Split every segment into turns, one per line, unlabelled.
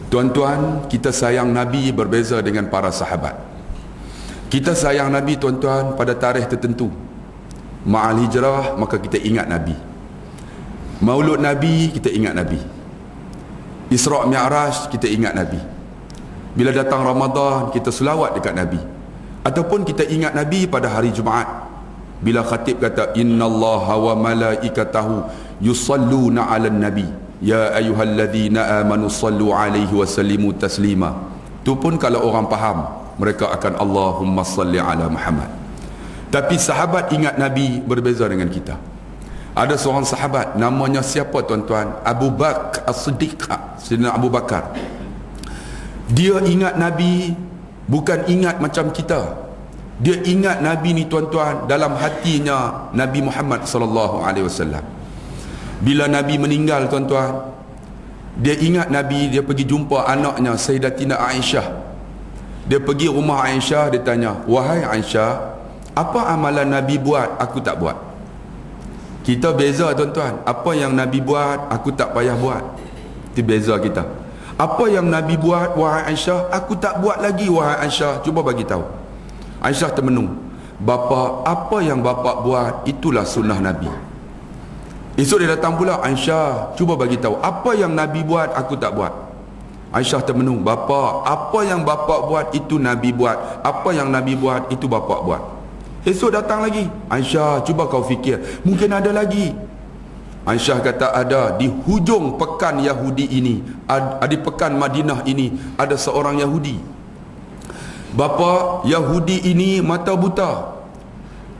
Tuan-tuan, kita sayang Nabi berbeza dengan para sahabat. Kita sayang Nabi, tuan-tuan, pada tarikh tertentu. Ma'al hijrah, maka kita ingat Nabi. Maulud Nabi, kita ingat Nabi. Isra' Mi'raj, kita ingat Nabi. Bila datang Ramadan, kita selawat dekat Nabi. Ataupun kita ingat Nabi pada hari Jumaat, bila khatib kata innallaha wa malaikatahu yusalluna 'alan nabi ya ayyuhalladzina amanu sallu 'alaihi wa sallimu taslima. Tu pun kalau orang faham, mereka akan Allahumma salli 'ala Muhammad. Tapi sahabat ingat Nabi berbeza dengan kita. Ada seorang sahabat, namanya siapa tuan-tuan? Abu Bakar As-Siddiq, Sayyidina Abu Bakar. Dia ingat Nabi bukan ingat macam kita. Dia ingat Nabi ni tuan-tuan, dalam hatinya Nabi Muhammad sallallahu alaihi wasallam. Bila Nabi meninggal tuan-tuan, dia ingat Nabi. Dia pergi jumpa anaknya Sayyidatina Aisyah. Dia pergi rumah Aisyah, dia tanya, "Wahai Aisyah, apa amalan Nabi buat aku tak buat?" Kita beza tuan-tuan. Apa yang Nabi buat aku tak payah buat. Itu beza kita. Apa yang Nabi buat wahai Aisyah aku tak buat lagi wahai Aisyah, cuba bagi tahu. Aisyah termenung. "Bapa, apa yang bapa buat itulah sunnah Nabi." Esok dia datang pula, "Aisyah, cuba bagi tahu apa yang Nabi buat aku tak buat." Aisyah termenung. "Bapa, apa yang bapa buat itu Nabi buat, apa yang Nabi buat itu bapa buat." Esok datang lagi, "Aisyah, cuba kau fikir, mungkin ada lagi." Aisyah kata, "Ada. Di hujung pekan Yahudi ini, di pekan Madinah ini, ada seorang Yahudi. Bapa, Yahudi ini mata buta.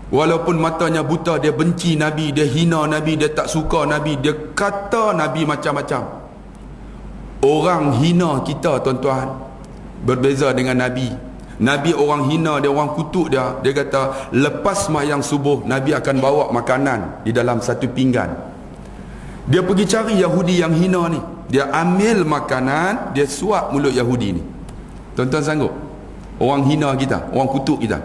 Walaupun matanya buta, dia benci Nabi, dia hina Nabi, dia tak suka Nabi, dia kata Nabi macam-macam. Orang hina kita tuan-tuan berbeza dengan Nabi. Nabi orang hina dia, orang kutuk dia. Dia kata lepas sembahyang subuh Nabi akan bawa makanan di dalam satu pinggan. Dia pergi cari Yahudi yang hina ni, dia ambil makanan, dia suap mulut Yahudi ni. Tuan-tuan sanggup? Orang hina kita, orang kutuk kita,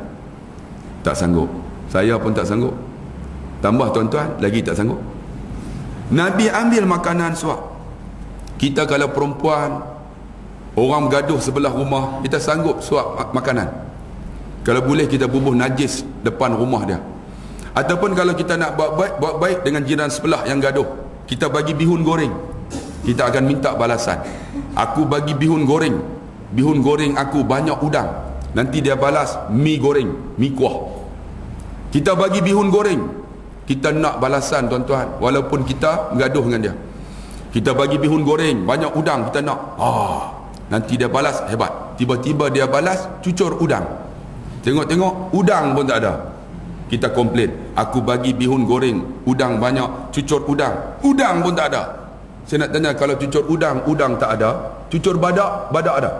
tak sanggup. Saya pun tak sanggup. Tambah tuan-tuan, lagi tak sanggup. Nabi ambil makanan suap. Kita kalau perempuan, orang bergaduh sebelah rumah, kita sanggup suap makanan. Kalau boleh kita bubuh najis depan rumah dia. Ataupun kalau kita nak buat baik dengan jiran sebelah yang gaduh, kita bagi bihun goreng, kita akan minta balasan. "Aku bagi bihun goreng aku banyak udang." Nanti dia balas mi goreng, mi kuah. Kita bagi bihun goreng, kita nak balasan tuan-tuan, walaupun kita gaduh dengan dia. Kita bagi bihun goreng banyak udang, kita nak. Nanti dia balas hebat. Tiba-tiba dia balas cucur udang. Tengok-tengok udang pun tak ada. Kita komplain, "Aku bagi bihun goreng udang banyak, cucur udang pun tak ada." Saya nak tanya, kalau cucur udang tak ada, cucur badak ada?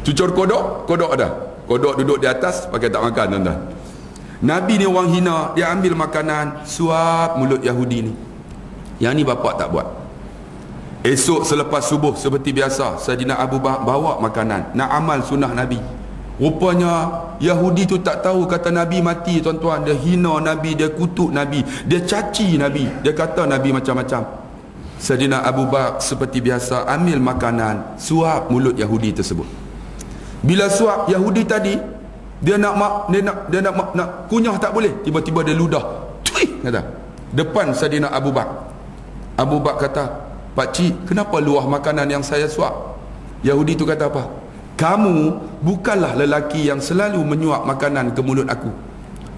Cucur kodok ada? Kodok duduk di atas pakai tak makan tuan-tuan. Nabi ni orang hina, dia ambil makanan suap mulut Yahudi ni. Yang ni bapak tak buat. Esok selepas subuh seperti biasa, Sayyidina Abu Bakar bawa makanan, nak amal sunnah Nabi. Rupanya Yahudi tu tak tahu kata Nabi mati tuan-tuan. Dia hina Nabi, dia kutuk Nabi, dia caci Nabi, dia kata Nabi macam-macam. Sayyidina Abu Bakar seperti biasa ambil makanan, suap mulut Yahudi tersebut. Bila suap Yahudi tadi, dia nak kunyah tak boleh, tiba-tiba dia ludah, kata depan Sayyidina Abu Bakar. Abu Bakar kata, "Pakcik, kenapa luah makanan yang saya suap?" Yahudi tu kata apa? "Kamu bukanlah lelaki yang selalu menyuap makanan ke mulut aku."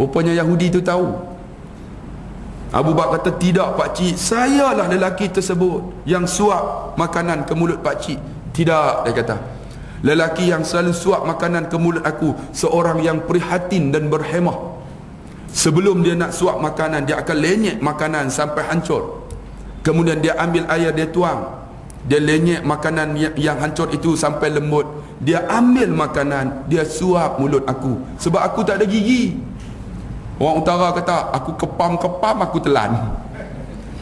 Rupanya Yahudi tu tahu. Abu Bakar kata, "Tidak pakcik, sayalah lelaki tersebut yang suap makanan ke mulut pakcik." "Tidak," dia kata, "lelaki yang selalu suap makanan ke mulut aku seorang yang prihatin dan berhemah. Sebelum dia nak suap makanan, dia akan lenyek makanan sampai hancur. Kemudian dia ambil air, dia tuang, dia lenyek makanan yang hancur itu sampai lembut. Dia ambil makanan, dia suap mulut aku sebab aku tak ada gigi." Orang utara kata, "Aku kepam-kepam, aku telan."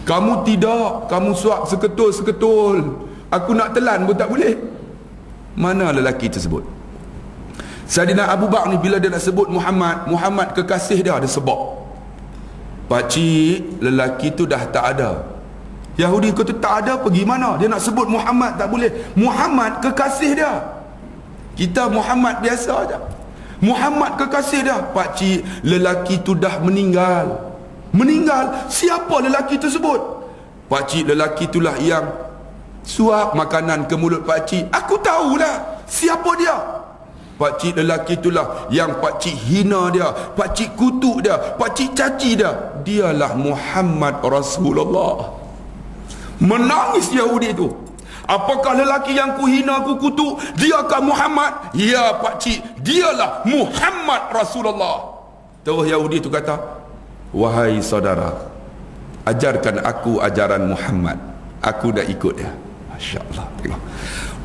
Kamu tidak, kamu suap seketul-seketul. Aku nak telan pun tak boleh. Mana lelaki tersebut? Sayyidina Abu Bakar ni bila dia nak sebut Muhammad kekasih dia, dia sebut, "Pakcik, lelaki tu dah tak ada. Yahudi kata tak ada, pergi mana? Dia nak sebut Muhammad tak boleh. Muhammad kekasih dia. Kita Muhammad biasa aja. Muhammad kekasih dia. Pakcik, lelaki tu dah meninggal. Meninggal? Siapa lelaki tersebut? Pakcik, lelaki itulah yang suap makanan ke mulut pakcik. Aku tahulah siapa dia. Pakcik, lelaki itulah yang pakcik hina dia, pakcik kutuk dia, pakcik caci dia. Dialah Muhammad Rasulullah. Menangis Yahudi itu. Apakah lelaki yang ku hina, ku kutuk, diakah Muhammad? Ya pakcik, dialah Muhammad Rasulullah. Terus Yahudi itu kata, wahai saudara, ajarkan aku ajaran Muhammad. Aku dah ikut dia. Masya Allah. Tengok.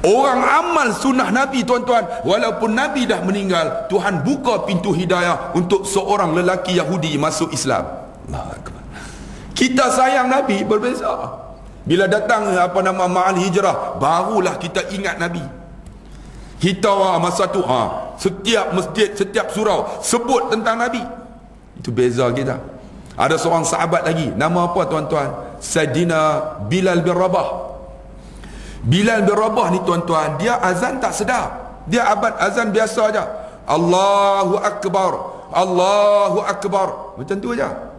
Orang amal sunnah Nabi, tuan-tuan, walaupun Nabi dah meninggal, Tuhan buka pintu hidayah untuk seorang lelaki Yahudi masuk Islam. Allahu Akbar. Kita sayang Nabi berbeza. Bila datang ma'al hijrah, barulah kita ingat Nabi. Kita masa tu setiap masjid, setiap surau sebut tentang Nabi. Itu beza kita. Ada seorang sahabat lagi, nama apa tuan-tuan? Sayyidina Bilal bin Rabah. Bilal bin Rabah ni tuan-tuan, dia azan tak sedap. Dia abad azan biasa aja. Allahu Akbar, Allahu Akbar. Macam tu aja.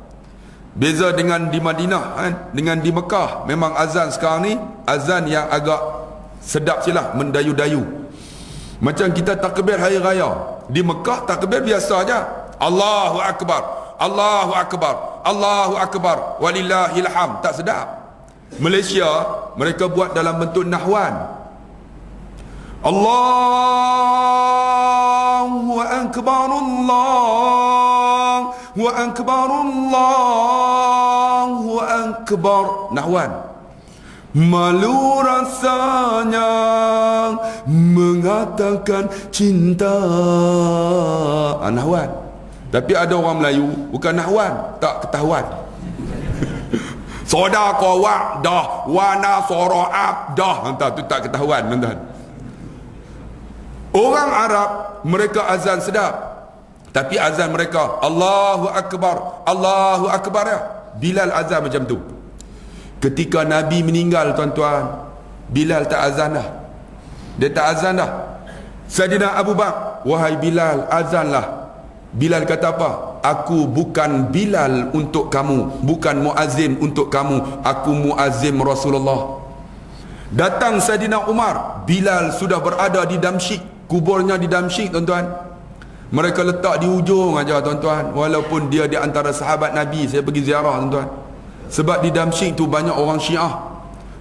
Beza dengan di Madinah kan, dengan di Mekah. Memang azan sekarang ni azan yang agak sedap silah, mendayu-dayu. Macam kita takbir hari raya. Di Mekah takbir biasa aja. Allahu Akbar, Allahu Akbar, Allahu Akbar, walillahil hamd. Tak sedap. Malaysia mereka buat dalam bentuk nahwan. Allahu Akbar, Allahu Akbar, Allahu Akbar. Nahwan. Malu rasanya mengatakan cinta. Nahwan. Tapi ada orang Melayu bukan nahwan, tak ketahuan. Sodaqah wa'dah wa nasara abdah. Entah tu tak ketahuan, tuan-tuan. Orang Arab mereka azan sedap, tapi azan mereka Allahu Akbar, Allahu Akbar ya. Bilal azan macam tu. Ketika Nabi meninggal, tuan-tuan, Bilal tak azan dah. Dia tak azan dah. Sayyidina Abu Bakar, wahai Bilal, azanlah. Bilal kata apa? Aku bukan Bilal untuk kamu, bukan muazzin untuk kamu, aku muazzin Rasulullah. Datang Sayyidina Umar, Bilal sudah berada di Damsyik, kuburnya di Damsyik, tuan-tuan. Mereka letak di ujung aja, tuan-tuan. Walaupun dia di antara sahabat Nabi, saya pergi ziarah, tuan-tuan. Sebab di Damsyik tu banyak orang Syiah.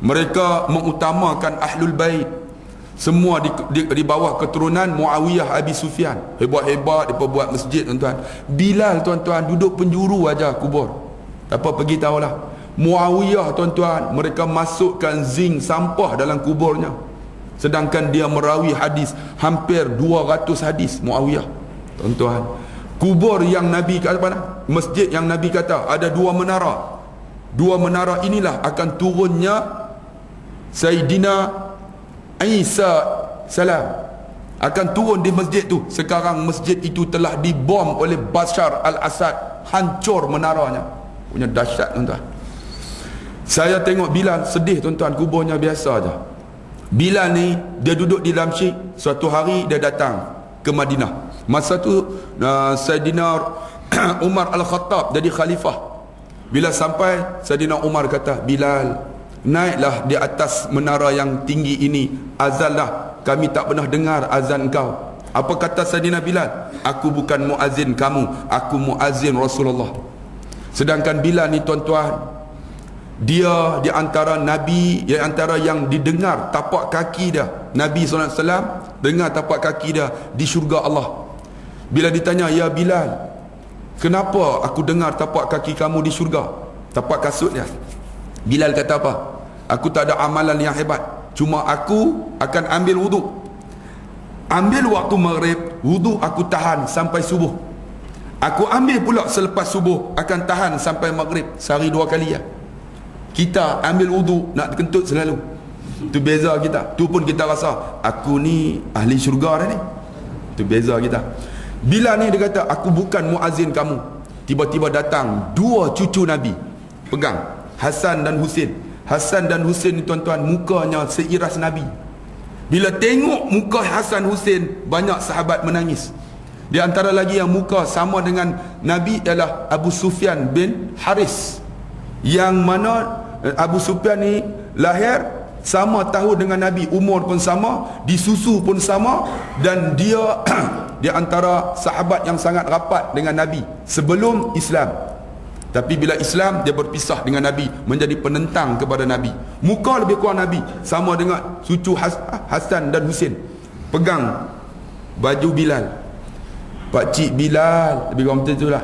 Mereka mengutamakan Ahlul Bait. Semua di bawah keturunan Muawiyah Abi Sufyan. Hebat-hebat mereka buat masjid, tuan-tuan. Bilal, tuan-tuan, duduk penjuru aja kubur. Tak apa, pergi tahulah. Muawiyah, tuan-tuan, mereka masukkan zinc sampah dalam kuburnya. Sedangkan dia merawi hadis, hampir 200 hadis Muawiyah. Tuan-tuan, kubur yang Nabi kata mana? Masjid yang Nabi kata ada 2 menara. 2 menara inilah akan turunnya Sayyidina Isa salam, akan turun di masjid tu. Sekarang masjid itu telah dibom oleh Bashar al-Assad. Hancur menaranya. Punya dahsyat, tuan-tuan. Saya tengok Bilal sedih, tuan-tuan. Kuburnya biasa aja. Bilal ni dia duduk di Damsyik. Suatu hari dia datang ke Madinah. Masa tu Sayyidina Umar Al-Khattab jadi khalifah. Bila sampai, Sayyidina Umar kata, Bilal, naiklah di atas menara yang tinggi ini, azanlah, kami tak pernah dengar azan kau. Apa kata Sayyidina Bilal? Aku bukan muazzin kamu, aku muazzin Rasulullah. Sedangkan Bilal ni, tuan-tuan, dia di antara Nabi, di antara yang didengar tapak kaki dia. Nabi SAW dengar tapak kaki dia di syurga Allah. Bila ditanya, ya Bilal, kenapa aku dengar tapak kaki kamu di syurga? Tapak kasut dia. Bilal kata apa? Aku tak ada amalan yang hebat, cuma aku akan ambil wuduk. Ambil waktu maghrib, wuduk aku tahan sampai subuh. Aku ambil pula selepas subuh, akan tahan sampai maghrib. Sehari 2 kali ya. Kita ambil wuduk nak kentut selalu. Itu beza kita. Tu pun kita rasa aku ni ahli syurga dah ni. Itu beza kita. Bila ni dia kata, aku bukan muazzin kamu. Tiba-tiba datang 2 cucu Nabi, pegang Hasan dan Husin. Hasan dan Husain ni tuan-tuan, mukanya seiras Nabi. Bila tengok muka Hasan Husain, banyak sahabat menangis. Di antara lagi yang muka sama dengan Nabi ialah Abu Sufyan bin Haris, yang mana Abu Sufyan ni lahir sama tahun dengan Nabi, umur pun sama, disusu pun sama, dan dia di antara sahabat yang sangat rapat dengan Nabi sebelum Islam. Tapi bila Islam, dia berpisah dengan Nabi, menjadi penentang kepada Nabi. Muka lebih kurang Nabi, sama dengan cucu Hasan dan Husain. Pegang baju Bilal. Pakcik Bilal, lebih kurang macam itulah.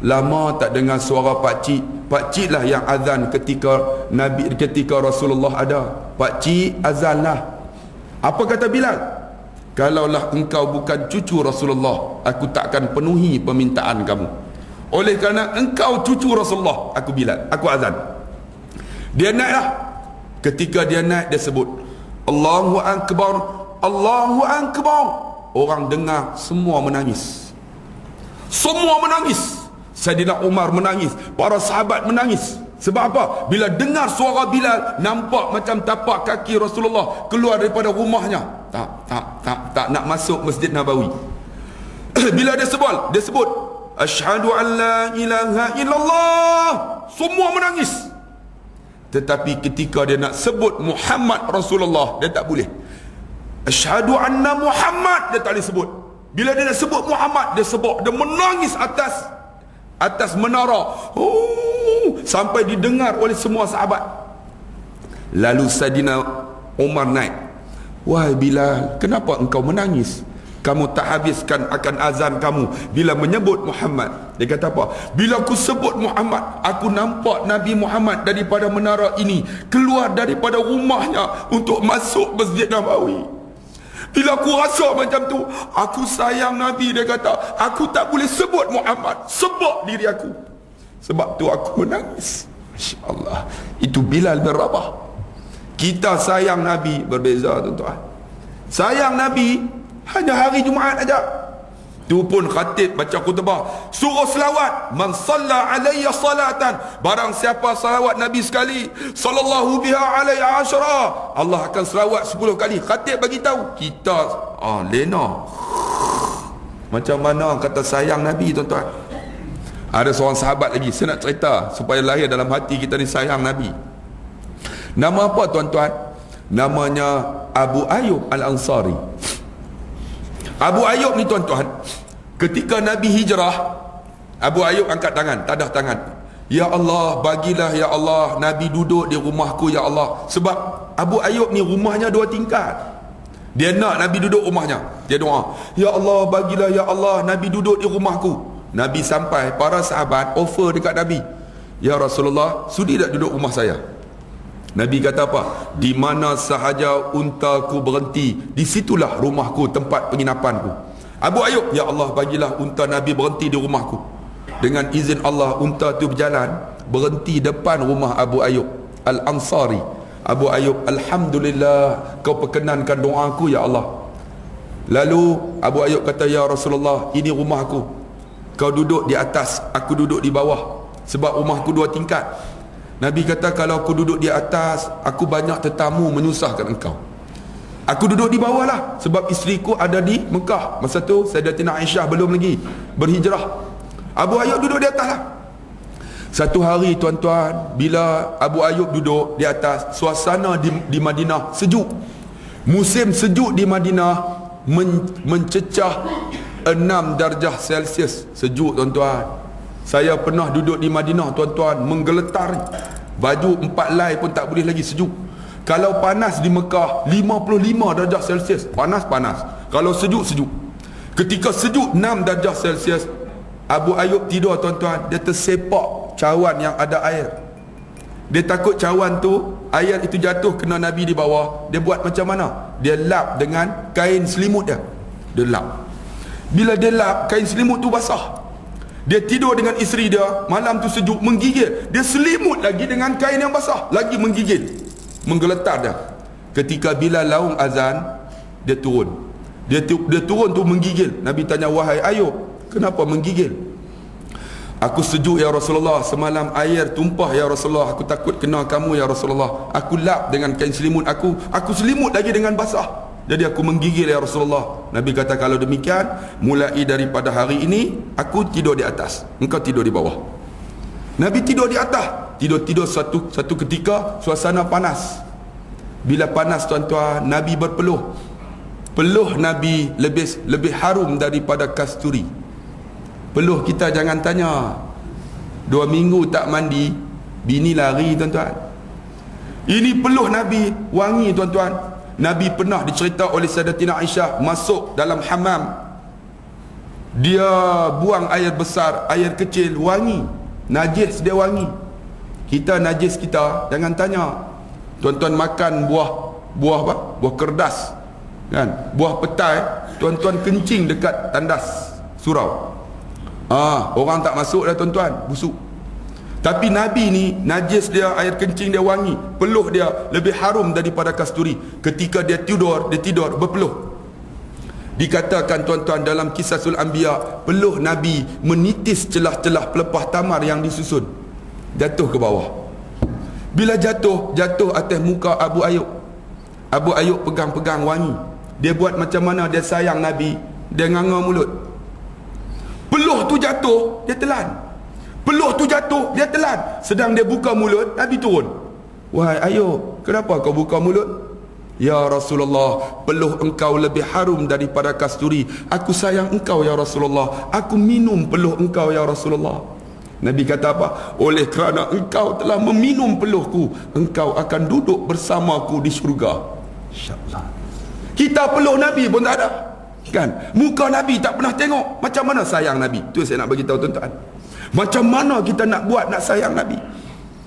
Lama tak dengar suara pakcik. Pakcik lah yang azan ketika Nabi, ketika Rasulullah ada. Pakcik azan lah. Apa kata Bilal? Kalaulah engkau bukan cucu Rasulullah, aku takkan penuhi permintaan kamu. Oleh kerana engkau cucu Rasulullah, aku Bilal, aku azan. Dia naik lah. Ketika dia naik, dia sebut Allahu Akbar, Allahu Akbar. Orang dengar, semua menangis. Semua menangis. Saidina Umar menangis, para sahabat menangis. Sebab apa? Bila dengar suara Bilal, nampak macam tapak kaki Rasulullah keluar daripada rumahnya. Tak nak masuk Masjid Nabawi. Bila dia sebut Asyhadu an la ilaha illallah, semua menangis. Tetapi ketika dia nak sebut Muhammad Rasulullah, dia tak boleh. Asyhadu anna Muhammad, dia tak boleh sebut. Bila dia nak sebut Muhammad, dia sebut, dia menangis atas menara, sampai didengar oleh semua sahabat. Lalu Saidina Umar naik. Wahai Bilal, kenapa engkau menangis? Kamu tak habiskan akan azan kamu bila menyebut Muhammad. Dia kata apa? Bila aku sebut Muhammad, aku nampak Nabi Muhammad daripada menara ini keluar daripada rumahnya untuk masuk Masjid Nabawi. Bila aku rasa macam tu, aku sayang Nabi. Dia kata, aku tak boleh sebut Muhammad, sebab diri aku. Sebab tu aku menangis. Masya Allah. Itu Bilal bin Rabah. Kita sayang Nabi berbeza, tuan-tuan. Sayang Nabi hanya hari Jumaat aja. Tu pun khatib baca khutbah, suruh selawat. Man salla alayya salatan, barang siapa salawat Nabi sekali, sallallahu biha alayya asyara, Allah akan selawat 10 kali. Khatib bagi tahu kita lena. Macam mana kata sayang Nabi, tuan-tuan. Ada seorang sahabat lagi, saya nak cerita supaya lahir dalam hati kita ni sayang Nabi. Nama apa, tuan-tuan? Namanya Abu Ayyub Al-Ansari. Abu Ayyub ni, tuan-tuan, ketika Nabi hijrah, Abu Ayyub angkat tangan, tadah tangan. Ya Allah, bagilah ya Allah Nabi duduk di rumahku ya Allah. Sebab Abu Ayyub ni rumahnya 2 tingkat. Dia nak Nabi duduk rumahnya. Dia doa, ya Allah, bagilah ya Allah Nabi duduk di rumahku. Nabi sampai, para sahabat offer dekat Nabi, ya Rasulullah, sudi tak duduk rumah saya? Nabi kata apa? Di mana sahaja untaku berhenti, di situlah rumahku, tempat penginapanku. Abu Ayyub, ya Allah, bagilah unta Nabi berhenti di rumahku. Dengan izin Allah, unta tu berjalan, berhenti depan rumah Abu Ayyub Al-Ansari. Abu Ayyub, alhamdulillah, kau perkenankan doaku ya Allah. Lalu Abu Ayyub kata, ya Rasulullah, ini rumahku, kau duduk di atas, aku duduk di bawah. Sebab rumahku 2 tingkat. Nabi kata, kalau aku duduk di atas, aku banyak tetamu menyusahkan engkau. Aku duduk di bawah lah, sebab isteriku ada di Mekah. Masa tu Sayyidatina Aisyah belum lagi berhijrah. Abu Ayyub duduk di atas lah. Satu hari, tuan-tuan, bila Abu Ayyub duduk di atas, suasana di Madinah sejuk. Musim sejuk di Madinah mencecah 6 darjah Celsius. Sejuk, tuan-tuan. Saya pernah duduk di Madinah, tuan-tuan, menggeletar. Baju 4 lai pun tak boleh lagi, sejuk. Kalau panas di Mekah 55 darjah Celsius, panas-panas. Kalau sejuk, sejuk. Ketika sejuk 6 darjah Celsius, Abu Ayyub tidur, tuan-tuan. Dia tersepak cawan yang ada air. Dia takut cawan tu, air itu jatuh kena Nabi di bawah. Dia buat macam mana? Dia lap dengan kain selimut dia. Dia lap. Bila dia lap, kain selimut tu basah. Dia tidur dengan isteri dia, malam tu sejuk, menggigil. Dia selimut lagi dengan kain yang basah, lagi menggigil, menggeletar dia. Ketika bila laung azan, dia turun. Dia turun tu menggigil. Nabi tanya, wahai Ayub, kenapa menggigil? Aku sejuk ya Rasulullah, semalam air tumpah ya Rasulullah, aku takut kena kamu ya Rasulullah. Aku lap dengan kain selimut aku selimut lagi dengan basah. Jadi aku menggigil ya Rasulullah. Nabi kata, kalau demikian, mulai daripada hari ini aku tidur di atas, engkau tidur di bawah. Nabi tidur di atas. Tidur satu ketika suasana panas. Bila panas tuan-tuan, Nabi berpeluh. Peluh Nabi lebih harum daripada kasturi. Peluh kita jangan tanya. 2 minggu tak mandi, bini lari tuan-tuan. Ini peluh Nabi wangi tuan-tuan. Nabi pernah dicerita oleh Sayyidatina Aisyah masuk dalam hammam. Dia buang air besar, air kecil, wangi. Najis dia wangi. Kita najis kita, jangan tanya. Tuan-tuan makan buah apa? Buah kerdas. Kan? Buah petai, tuan-tuan kencing dekat tandas surau. Orang tak masuk dah tuan-tuan, busuk. Tapi Nabi ni najis dia, air kencing dia wangi, peluh dia lebih harum daripada kasturi. Ketika dia tidur berpeluh. Dikatakan tuan-tuan dalam Qisasul Anbiya, peluh Nabi menitis celah-celah pelepah tamar yang disusun, jatuh ke bawah. Bila jatuh atas muka Abu Ayyub. Abu Ayyub pegang-pegang wangi. Dia buat macam mana dia sayang Nabi, dia nganga mulut. Peluh tu jatuh, dia telan. Peluh tu jatuh, dia telan. Sedang dia buka mulut, Nabi turun. Wahai Ayub, kenapa kau buka mulut? Ya Rasulullah, peluh engkau lebih harum daripada kasturi. Aku sayang engkau ya Rasulullah. Aku minum peluh engkau ya Rasulullah. Nabi kata apa? Oleh kerana engkau telah meminum peluhku, engkau akan duduk bersamaku di syurga. InsyaAllah. Kita peluh Nabi pun tak ada. Kan? Muka Nabi tak pernah tengok. Macam mana sayang Nabi? Tu saya nak bagi tahu tuan-tuan. Macam mana kita nak buat nak sayang Nabi?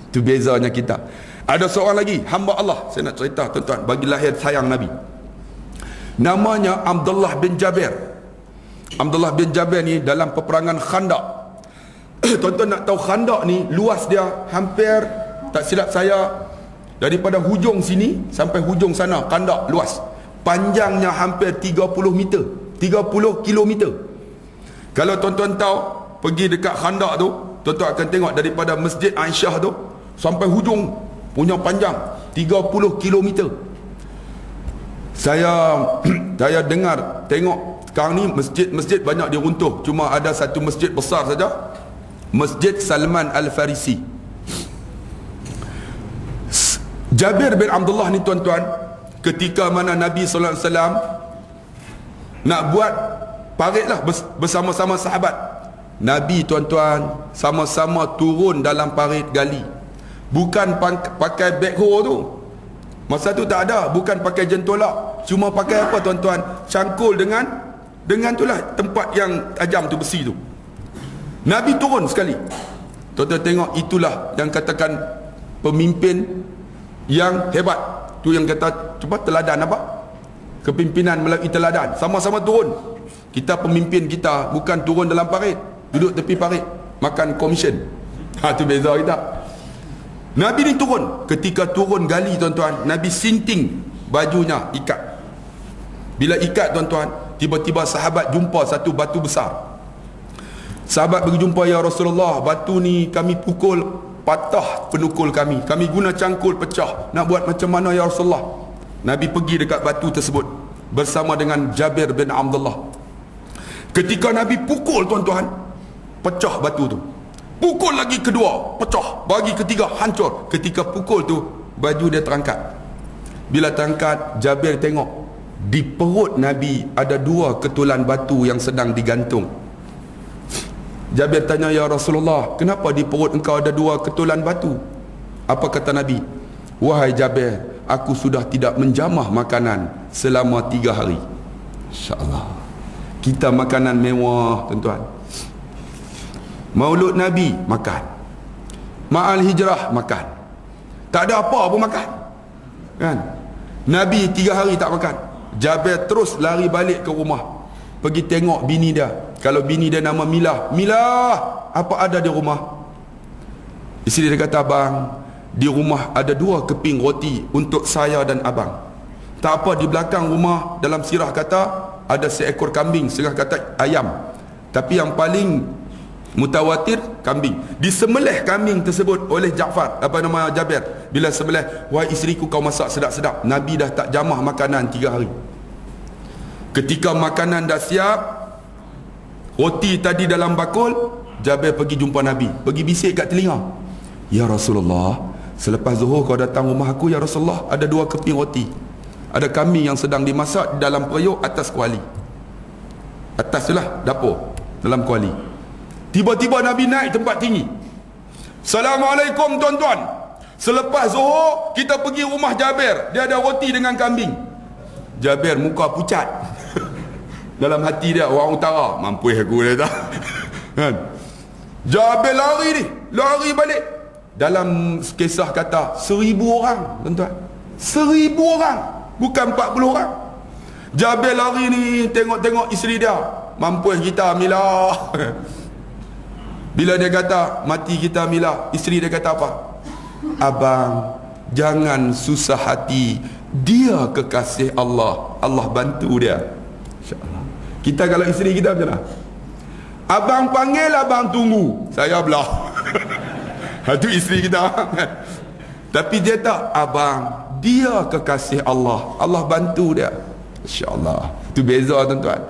Itu bezanya kita. Ada seorang lagi hamba Allah, saya nak cerita tuan-tuan, bagi lahir sayang Nabi. Namanya Abdullah bin Jabir. Abdullah bin Jabir ni dalam peperangan Khandaq. Tuan-tuan nak tahu Khandaq ni luas dia hampir, tak silap saya, daripada hujung sini sampai hujung sana. Khandaq luas, panjangnya hampir 30 meter, 30 kilometer. Kalau tuan-tuan tahu, pergi dekat Khandaq tu, tuan-tuan akan tengok daripada Masjid Aisyah tu sampai hujung punya panjang 30 kilometer. Saya dengar, tengok sekarang ni masjid banyak diruntuh, cuma ada satu masjid besar saja, Masjid Salman Al-Farisi. Jabir bin Abdullah ni tuan-tuan, ketika mana Nabi sallallahu alaihi wasallam nak buat parit lah bersama-sama sahabat, Nabi tuan-tuan sama-sama turun dalam parit gali. Bukan pakai backhoe tu, masa tu tak ada. Bukan pakai jentolak, cuma pakai apa tuan-tuan? Cangkul dengan itulah tempat yang tajam tu, besi tu. Nabi turun sekali. Tuan-tuan tengok, itulah yang katakan pemimpin yang hebat. Tu yang kata cuba teladan apa? Kepimpinan melalui teladan. Sama-sama turun. Kita pemimpin kita bukan turun dalam parit, duduk tepi parit makan komisen. Tu beza kita. Nabi ni turun. Ketika turun gali tuan-tuan, Nabi sinting bajunya, ikat. Bila ikat tuan-tuan, tiba-tiba sahabat jumpa satu batu besar. Sahabat pergi jumpa, ya Rasulullah, batu ni kami pukul, patah penukul kami guna cangkul, pecah. Nak buat macam mana ya Rasulullah? Nabi pergi dekat batu tersebut bersama dengan Jabir bin Abdullah. Ketika Nabi pukul tuan-tuan, pecah batu tu. Pukul lagi kedua, pecah. Bagi ketiga, hancur. Ketika pukul tu, baju dia terangkat. Bila terangkat, Jabir tengok, di perut Nabi ada 2 ketulan batu yang sedang digantung. Jabir tanya, ya Rasulullah, kenapa di perut engkau ada 2 ketulan batu? Apa kata Nabi? Wahai Jabir, aku sudah tidak menjamah makanan selama 3 hari. InsyaAllah. Kita makanan mewah tuan-tuan. Maulud Nabi makan, Ma'al Hijrah makan, tak ada apa pun makan, kan? Nabi 3 hari tak makan. Jabir terus lari balik ke rumah, pergi tengok bini dia. Kalau bini dia nama Milah, Milah, apa ada di rumah? Isteri dia kata, abang, di rumah ada 2 keping roti untuk saya dan abang. Tak apa, di belakang rumah dalam sirah kata ada seekor kambing, setengah kata ayam. Tapi yang paling Mutawatir kambing. Disembelih kambing tersebut oleh Jabir. Bila sembelih, wahai isteriku kau masak sedap-sedap. Nabi dah tak jamah makanan 3 hari. Ketika makanan dah siap, roti tadi dalam bakul, Jabir pergi jumpa Nabi, pergi bisik kat telinga. Ya Rasulullah, selepas zuhur kau datang rumah aku ya Rasulullah, ada 2 keping roti. Ada kambing yang sedang dimasak dalam periuk atas kuali. Atas tu lah dapur, dalam kuali. Tiba-tiba Nabi naik tempat tinggi. Assalamualaikum tuan-tuan. Selepas zuhur kita pergi rumah Jabir, dia ada roti dengan kambing. Jabir muka pucat. Dalam hati dia, orang utara, mampu aku dia tak. Kan? Jabir lari balik. Dalam kisah kata 1000 orang, tuan-tuan. 1000 orang, bukan 40 orang. Jabir lari ni tengok-tengok isteri dia. Mampu kita Mila. Bila dia kata mati kita Mila, isteri dia kata apa? Abang, jangan susah hati, dia kekasih Allah, Allah bantu dia. InsyaAllah. Kita kalau isteri kita macam mana? Abang panggil, abang tunggu, saya belah. Itu isteri kita. Tapi dia tak, abang, dia kekasih Allah, Allah bantu dia. InsyaAllah. Itu beza tuan-tuan.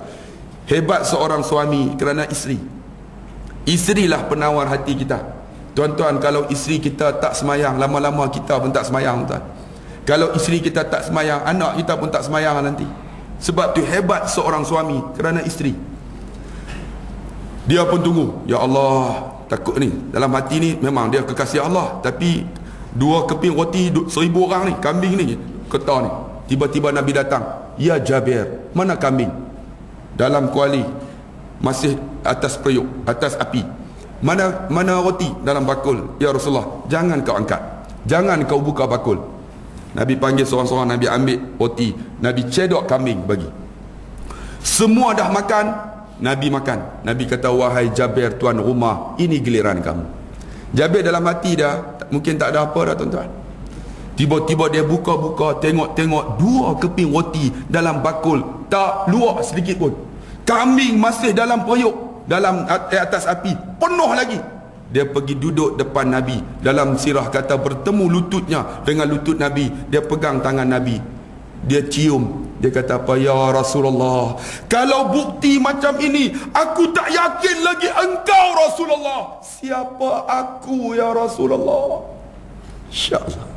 Hebat seorang suami kerana isteri. Isterilah penawar hati kita. Tuan-tuan, kalau isteri kita tak semayang, lama-lama kita pun tak semayang, tuan. Kalau isteri kita tak semayang, anak kita pun tak semayang nanti. Sebab tu hebat seorang suami kerana isteri. Dia pun tunggu, ya Allah, takut ni dalam hati ni memang dia kekasih Allah, tapi 2 keping roti 1000 orang ni, kambing ni ketah ni. Tiba-tiba Nabi datang, ya Jabir, mana kambing? Dalam kuali, masih atas periuk, atas api. Mana roti? Dalam bakul. Ya Rasulullah, jangan kau angkat, jangan kau buka bakul. Nabi panggil seorang-seorang, Nabi ambil roti, Nabi cedok kambing bagi. Semua dah makan, Nabi makan. Nabi kata, wahai Jabir tuan rumah, ini giliran kamu. Jabir dalam hati dah mungkin tak ada apa dah tuan-tuan. Tiba-tiba dia buka-buka, tengok-tengok 2 keping roti dalam bakul, tak luak sedikit pun. Kambing masih dalam periuk, dalam atas api, penuh lagi. Dia pergi duduk depan Nabi. Dalam sirah kata bertemu lututnya dengan lutut Nabi. Dia pegang tangan Nabi, dia cium. Dia kata apa? Ya Rasulullah, kalau bukti macam ini, aku tak yakin lagi engkau Rasulullah. Siapa aku ya Rasulullah? InsyaAllah.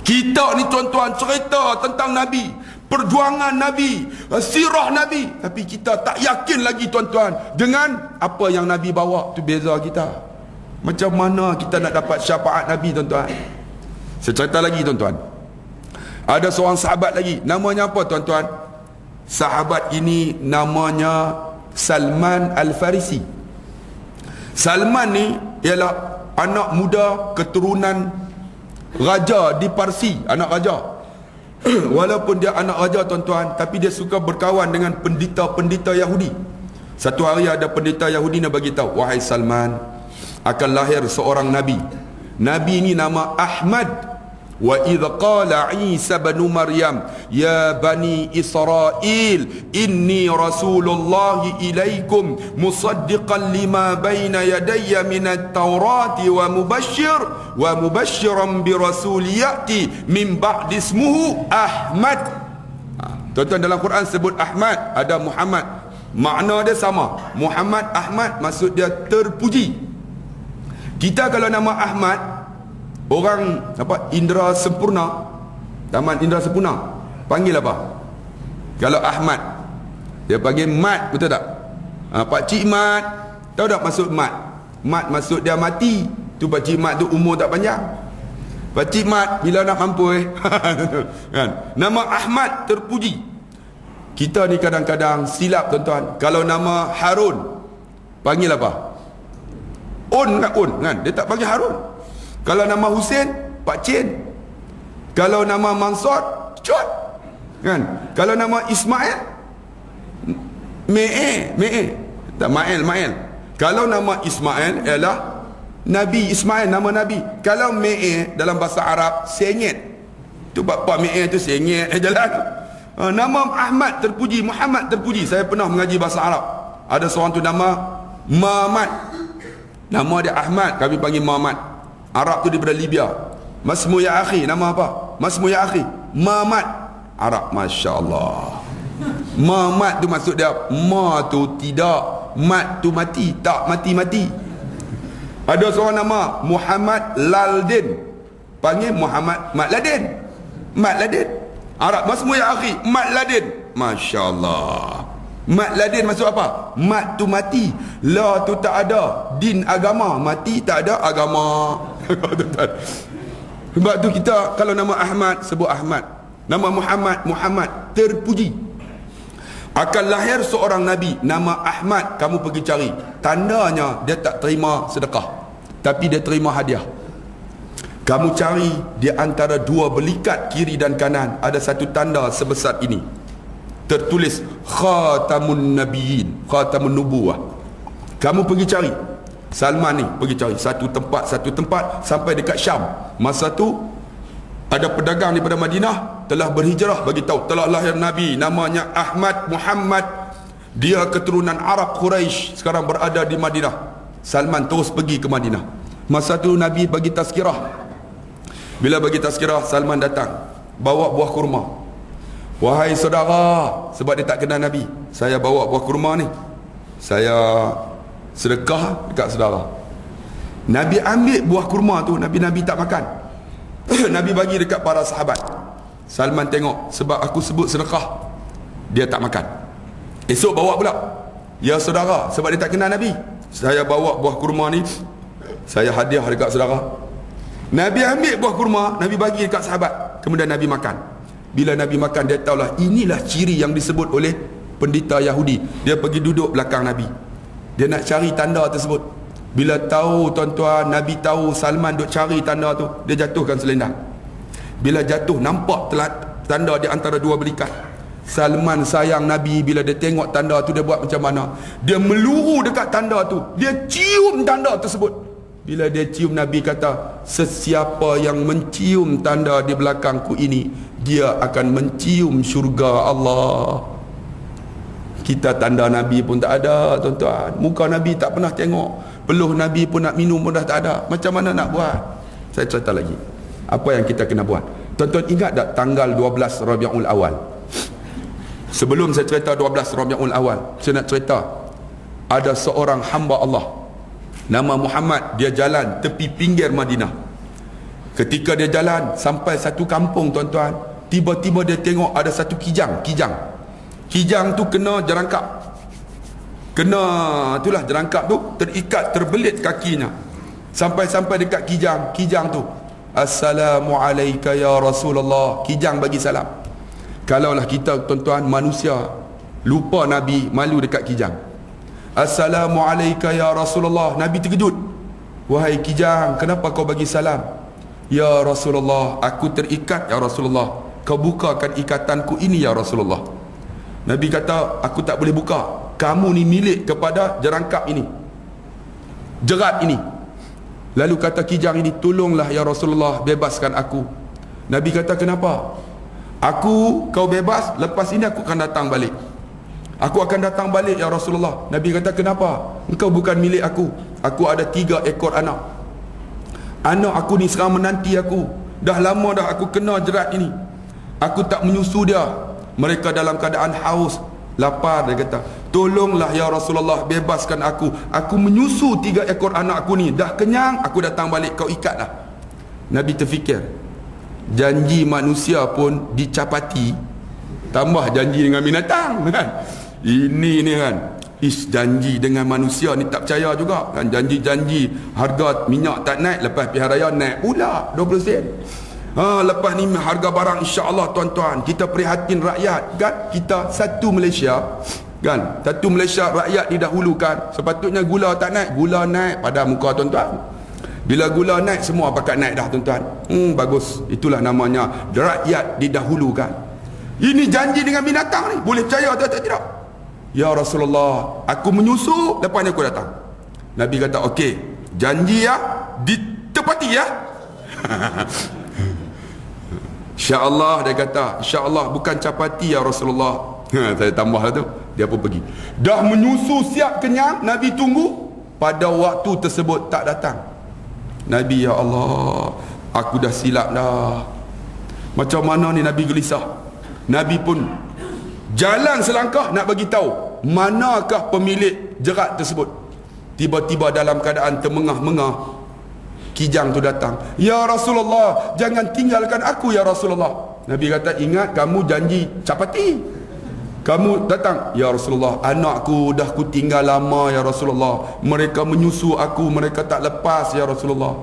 Kita ni tuan-tuan cerita tentang Nabi, perjuangan Nabi, sirah Nabi, tapi kita tak yakin lagi tuan-tuan dengan apa yang Nabi bawa. Tu beza kita. Macam mana kita nak dapat syafaat Nabi tuan-tuan? Saya cerita lagi tuan-tuan. Ada seorang sahabat lagi, namanya apa tuan-tuan? Sahabat ini namanya Salman Al-Farisi. Salman ni ialah anak muda keturunan raja di Parsi, anak raja. Walaupun dia anak raja tuan-tuan, tapi dia suka berkawan dengan pendeta-pendeta Yahudi. Satu hari ada pendeta Yahudi nak bagi tahu, wahai Salman, akan lahir seorang nabi. Nabi ini nama Ahmad. Wa idh qala Isa bin Maryam ya bani Israel inni rasulullah ilaikum musaddiqan lima baina yadayya minat taurati wa mubashiran bi rasul ya'ti min ba'di ismuhu Ahmad. Tuan-tuan, dalam Quran sebut Ahmad, ada Muhammad. Makna dia sama. Muhammad, Ahmad, maksud dia terpuji. Kita kalau nama Ahmad, orang apa, Indra Sempurna, Taman Indra Sempurna, panggil apa? Kalau Ahmad, dia panggil Mat, betul tak? Pak Cik Mat, tahu tak maksud Mat? Mat maksud dia mati. Tu Pak Cik Mat tu umur tak panjang. Pak Cik Mat bila nak mampu kan? Nama Ahmad terpuji. Kita ni kadang-kadang silap tuan-tuan. Kalau nama Harun, panggil apa? On kan? Dia tak panggil Harun. Kalau nama Hussein, Pak Cin. Kalau nama Mansur, Cot. Kan? Kalau nama Ismail, Me'e. Tak, Ma'el. Kalau nama Ismail ialah Nabi Ismail, nama Nabi. Kalau Me'e dalam bahasa Arab, sengit. Tu bapa Me'e tu sengit jalan. Nama Ahmad terpuji, Muhammad terpuji. Saya pernah mengaji bahasa Arab. Ada seorang tu nama Muhammad. Nama dia Ahmad, kami panggil Muhammad. Arab tu daripada Libya. Masmu ya akhi, nama apa? Masmu ya akhi, Muhammad. Arab, Masya Allah. Muhammad tu maksud dia, ma tu tidak, mat tu mati, tak mati-mati. Ada seorang nama Muhammad Laldin, panggil Muhammad Mat Ladin. Mat Ladin. Arab, masmu ya akhi, Mat Ladin. Masya Allah. Mat Ladin maksud apa? Mat tu mati, la tu tak ada, din agama, mati tak ada agama. Sebab tu kita kalau nama Ahmad sebut Ahmad, nama Muhammad Muhammad, terpuji. Akan lahir seorang Nabi nama Ahmad, kamu pergi cari. Tandanya dia tak terima sedekah, tapi dia terima hadiah. Kamu cari di antara dua belikat kiri dan kanan, ada satu tanda sebesar ini, tertulis Khatamun Nabiyyin, Khatamun Nubuwah. Kamu pergi cari. Salman ni pergi cari satu tempat sampai dekat Syam. Masa tu ada pedagang daripada Madinah telah berhijrah, bagi tahu telah lahir Nabi namanya Ahmad Muhammad, dia keturunan Arab Quraisy, sekarang berada di Madinah. Salman terus pergi ke Madinah. Masa tu Nabi bagi tazkirah. Bila bagi tazkirah, Salman datang bawa buah kurma. Wahai saudara, sebab dia tak kenal Nabi, saya bawa buah kurma ni, saya sedekah dekat saudara. Nabi ambil buah kurma tu, Nabi tak makan. Nabi bagi dekat para sahabat. Salman tengok, sebab aku sebut sedekah, dia tak makan. Esok bawa pula, ya saudara, sebab dia tak kenal Nabi, saya bawa buah kurma ni, saya hadiah dekat saudara. Nabi ambil buah kurma, Nabi bagi dekat sahabat, kemudian Nabi makan. Bila Nabi makan, dia tahulah inilah ciri yang disebut oleh pendeta Yahudi. Dia pergi duduk belakang Nabi, dia nak cari tanda tersebut. Bila tahu tuan-tuan, Nabi tahu Salman duk cari tanda tu, dia jatuhkan selendang. Bila jatuh, nampak tanda di antara dua belikat. Salman sayang Nabi, bila dia tengok tanda tu, dia buat macam mana? Dia meluru dekat tanda tu, dia cium tanda tersebut. Bila dia cium, Nabi kata, sesiapa yang mencium tanda di belakangku ini, dia akan mencium syurga Allah. Kita tanda Nabi pun tak ada tuan-tuan, muka Nabi tak pernah tengok, peluh Nabi pun nak minum pun dah tak ada. Macam mana nak buat? Saya cerita lagi apa yang kita kena buat. Tuan-tuan ingat tak tanggal 12 Rabiul Awal? Sebelum saya cerita 12 Rabiul Awal, saya nak cerita ada seorang hamba Allah nama Muhammad. Dia jalan tepi pinggir Madinah. Ketika dia jalan sampai satu kampung tuan-tuan, tiba-tiba dia tengok ada satu kijang tu kena jerangkap. Kena itulah jerangkap tu, terikat, terbelit kakinya. Sampai dekat kijang tu, Assalamualaikum ya Rasulullah. Kijang bagi salam. Kalaulah kita tuan-tuan manusia lupa Nabi, malu dekat kijang, Assalamualaikum ya Rasulullah, Nabi terkejut. Wahai kijang, kenapa kau bagi salam? Ya Rasulullah, aku terikat ya Rasulullah, kau bukakan ikatanku ini ya Rasulullah. Nabi kata, aku tak boleh buka, kamu ni milik kepada jerangkap ini, jerat ini. Lalu kata kijang ini, tolonglah ya Rasulullah, bebaskan aku. Nabi kata, kenapa? Kau bebas, lepas ini aku akan datang balik. Aku akan datang balik ya Rasulullah. Nabi kata, kenapa? Engkau bukan milik aku. Aku ada 3 ekor anak. Anak aku ni sekarang menanti aku. Dah lama dah aku kena jerat ini. Aku tak menyusu dia. Mereka dalam keadaan haus, lapar. Dia kata, tolonglah ya Rasulullah, bebaskan aku. Aku menyusu 3 ekor anak aku ni. Dah kenyang, aku datang balik, kau ikatlah. Nabi terfikir, janji manusia pun dicapati, tambah janji dengan binatang kan? Ini ni kan, janji dengan manusia ni tak percaya juga kan. Janji harga minyak tak naik, lepas pihak raya naik pula 20 sen. Lepas ni harga barang, insya-Allah tuan-tuan, kita prihatin rakyat kan. Kita satu Malaysia kan, satu Malaysia rakyat didahulukan. Sepatutnya gula tak naik, gula naik pada muka tuan-tuan. Bila gula naik, semua pakat naik dah tuan-tuan. Bagus, itulah namanya rakyat didahulukan. Ini janji dengan binatang ni, boleh percaya atau tidak? Ya Rasulullah, aku menyusu, lepas ni aku datang. Nabi kata, okey, janji ya, ditepati ya. InsyaAllah, dia kata, InsyaAllah bukan capati ya Rasulullah. Saya tambah lah tu, dia pun pergi. Dah menyusu siap kenyang, Nabi tunggu. pada waktu tersebut tak datang. Nabi, ya Allah, aku dah silap dah. Macam mana ni? Nabi gelisah. Nabi pun jalan selangkah nak bagi tahu manakah pemilik jerat tersebut. Tiba-tiba dalam keadaan termengah-mengah, kijang tu datang. Ya Rasulullah, jangan tinggalkan aku ya Rasulullah. Nabi kata, ingat kamu janji capati. Kamu datang, ya Rasulullah, anakku dah ku tinggal lama ya Rasulullah. Mereka menyusu aku, mereka tak lepas ya Rasulullah.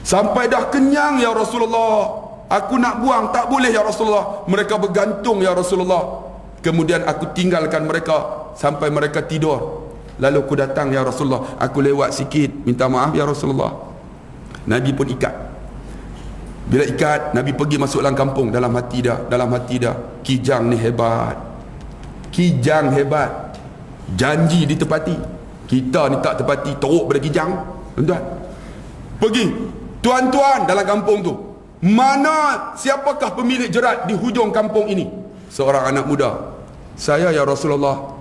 Sampai dah kenyang ya Rasulullah. Aku nak buang, tak boleh ya Rasulullah. Mereka bergantung ya Rasulullah. Kemudian aku tinggalkan mereka sampai mereka tidur. Lalu aku datang ya Rasulullah, aku lewat sikit, minta maaf ya Rasulullah. Nabi pun ikat. Bila ikat, Nabi pergi masuk dalam kampung. Dalam hati dah, kijang ni hebat. Kijang hebat, janji ditepati. Kita ni tak tepati, teruk pada kijang. Tuan-tuan, pergi, tuan-tuan dalam kampung tu, mana, siapakah pemilik jerat di hujung kampung ini? Seorang anak muda, saya ya Rasulullah,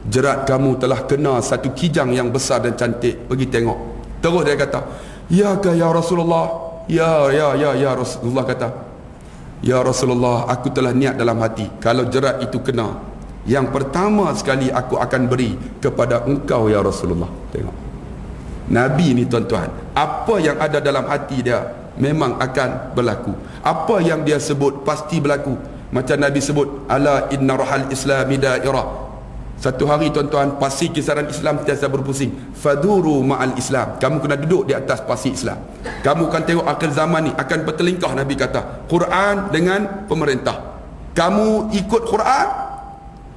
jerat kamu telah kena satu kijang yang besar dan cantik. Pergi tengok. Terus dia kata, ya ke ya Rasulullah? Ya Rasulullah kata, ya Rasulullah, aku telah niat dalam hati, kalau jerat itu kena, yang pertama sekali aku akan beri kepada engkau ya Rasulullah. Tengok Nabi ni tuan-tuan, apa yang ada dalam hati dia memang akan berlaku. Apa yang dia sebut pasti berlaku. Macam Nabi sebut, ala inna rahal islami dairah. Satu hari tuan-tuan, pasir kisaran Islam sentiasa berpusing. Faduru ma'al Islam. Kamu kena duduk di atas pasir Islam. Kamu akan tengok akhir zaman ni akan bertelingkah. Nabi kata, Quran dengan pemerintah. Kamu ikut Quran,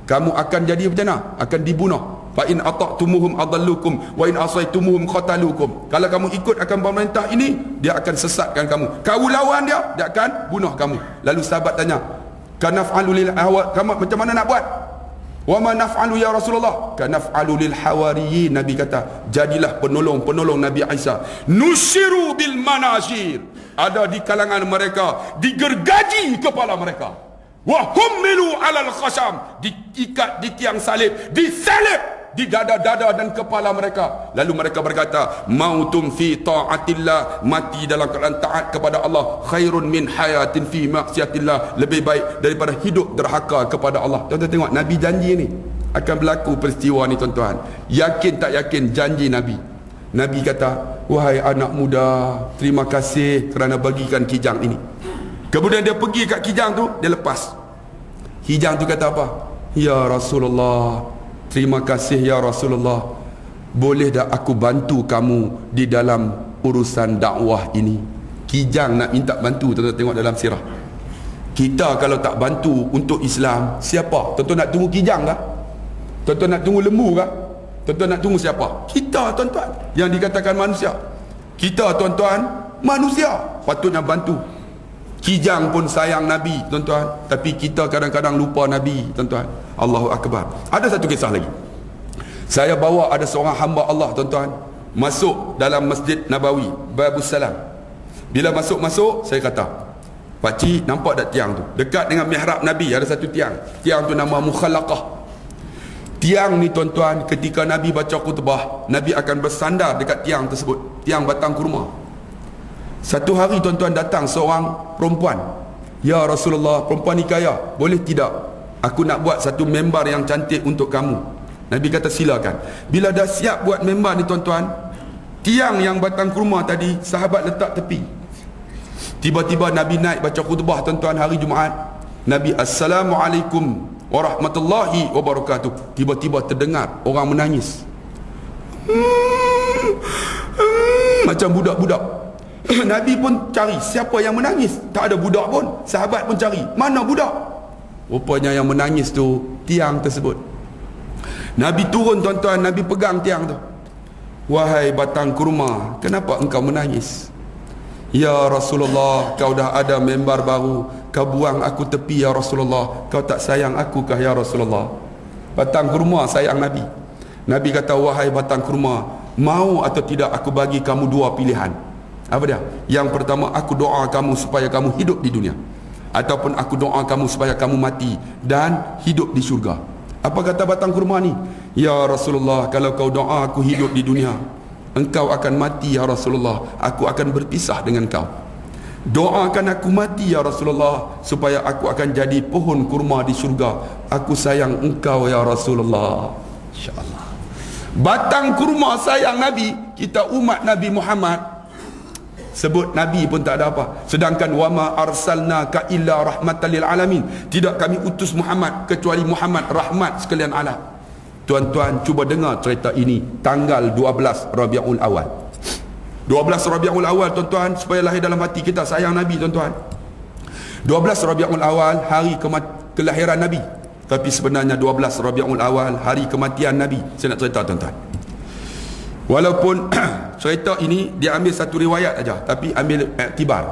kamu akan jadi macam mana? Akan dibunuh. Fa in ata'tumuhum adallukum wa in asaitumuhum qatalukum. Kalau kamu ikut akan pemerintah ini, dia akan sesatkan kamu. Kau lawan dia, dia akan bunuh kamu. Lalu sahabat tanya, kanaf'alu lil hawa, kamu macam mana nak buat? Wa ma naf'alu ya Rasulullah? Kanaf'alu lil hawariyin. Nabi kata, jadilah penolong-penolong Nabi Isa. Nushiru bil manashir. Ada di kalangan mereka digergaji kepala mereka. Wa hummilu alal khasham, diikat di tiang salib, disalib di dada-dada dan kepala mereka. Lalu mereka berkata, mautum fi ta'atillah, mati dalam keadaan taat kepada Allah, khairun min hayatin fi maksiatillah, lebih baik daripada hidup derhaka kepada Allah. Tuan-tuan tengok, Nabi janji ni akan berlaku peristiwa ni tuan-tuan. Yakin tak yakin janji Nabi. Nabi kata, wahai anak muda, terima kasih kerana bagikan kijang ini. Kemudian dia pergi kat kijang tu, dia lepas. Kijang tu kata apa? Ya Rasulullah, terima kasih ya Rasulullah. Boleh tak aku bantu kamu di dalam urusan dakwah ini? Kijang nak minta bantu. Tuan-tuan tengok dalam sirah. Kita kalau tak bantu untuk Islam, siapa? Tuan-tuan nak tunggu kijang kah? Tuan-tuan nak tunggu lembu kah? Tuan-tuan nak tunggu siapa? Kita tuan-tuan, yang dikatakan manusia. Kita tuan-tuan manusia, patutnya bantu. Kijang pun sayang Nabi tuan-tuan, tapi kita kadang-kadang lupa Nabi tuan-tuan. Allahu Akbar. Ada satu kisah lagi. Saya bawa ada seorang hamba Allah tuan-tuan masuk dalam Masjid Nabawi, Babus Salam. Bila masuk-masuk, saya kata, pakcik nampak tak tiang tu? Dekat dengan mihrab Nabi ada satu tiang. Tiang tu nama Mukhalaqah. Tiang ni tuan-tuan, ketika Nabi baca khutbah, Nabi akan bersandar dekat tiang tersebut, tiang batang kurma. Satu hari tuan-tuan datang seorang perempuan. Ya Rasulullah, perempuan ni kaya, boleh tidak aku nak buat satu membar yang cantik untuk kamu? Nabi kata silakan. Bila dah siap buat membar ni tuan-tuan, tiang yang batang kurma tadi sahabat letak tepi. Tiba-tiba Nabi naik baca khutbah tuan-tuan hari Jumaat. Nabi, Assalamualaikum warahmatullahi wabarakatuh. Tiba-tiba terdengar orang menangis. Macam budak-budak. Nabi pun cari siapa yang menangis. Tak ada budak pun. Sahabat pun cari, mana budak? Rupanya yang menangis tu tiang tersebut. Nabi turun tuan-tuan, Nabi pegang tiang tu. Wahai batang kurma, kenapa engkau menangis? Ya Rasulullah, kau dah ada membar baru, kau buang aku tepi ya Rasulullah. Kau tak sayang aku kah ya Rasulullah? Batang kurma sayang Nabi. Nabi kata, wahai batang kurma, mau atau tidak aku bagi kamu dua pilihan. Apa dia? Yang pertama, aku doa kamu supaya kamu hidup di dunia, ataupun aku doa kamu supaya kamu mati dan hidup di syurga. Apa kata batang kurma ni? Ya Rasulullah, kalau kau doa aku hidup di dunia, engkau akan mati ya Rasulullah, aku akan berpisah dengan kau. Doakan aku mati ya Rasulullah, supaya aku akan jadi pohon kurma di syurga. Aku sayang engkau ya Rasulullah. InsyaAllah. Batang kurma sayang Nabi. Kita umat Nabi Muhammad, sebut Nabi pun tak ada apa. Sedangkan wama arsalnaka illa rahmatan lil alamin, tidak kami utus Muhammad kecuali Muhammad rahmat sekalian alam. Tuan-tuan cuba dengar cerita ini. Tanggal 12 Rabiul Awal, 12 Rabiul Awal tuan-tuan, supaya lahir dalam hati kita sayang Nabi tuan-tuan. 12 Rabiul Awal hari kelahiran Nabi, tapi sebenarnya 12 Rabiul Awal hari kematian Nabi. Saya nak cerita tuan-tuan. Walaupun cerita ini dia ambil satu riwayat aja, tapi ambil iktibar.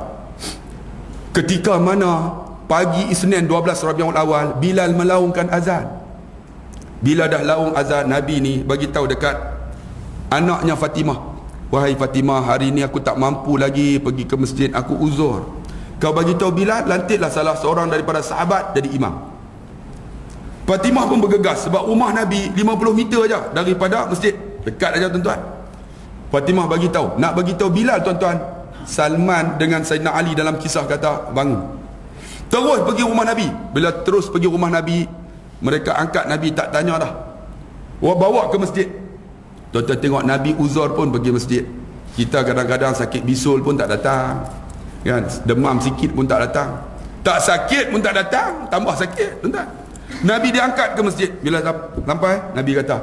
Ketika mana pagi Isnin 12 Rabiul Awal, Bilal melaungkan azan. Bila dah laung azan, Nabi ni bagi tahu dekat anaknya Fatimah, wahai Fatimah, hari ni aku tak mampu lagi pergi ke masjid, aku uzur. Kau bagi tahu Bilal, lantiklah salah seorang daripada sahabat jadi imam. Fatimah pun bergegas sebab rumah Nabi 50 meter aja daripada masjid, dekat aja tuan-tuan. Fatimah bagi tahu, nak bagi tahu Bilal tuan-tuan. Salman dengan Sayyidina Ali dalam kisah kata bangun, terus pergi rumah Nabi. Bila terus pergi rumah Nabi, mereka angkat Nabi, tak tanya dah, bawa ke masjid. Tuan-tuan tengok Nabi uzur pun pergi masjid. Kita kadang-kadang sakit bisul pun tak datang, kan? Demam sikit pun tak datang, tak sakit pun tak datang, tambah sakit tuan-tuan. Nabi diangkat ke masjid. Bila sampai, Nabi kata,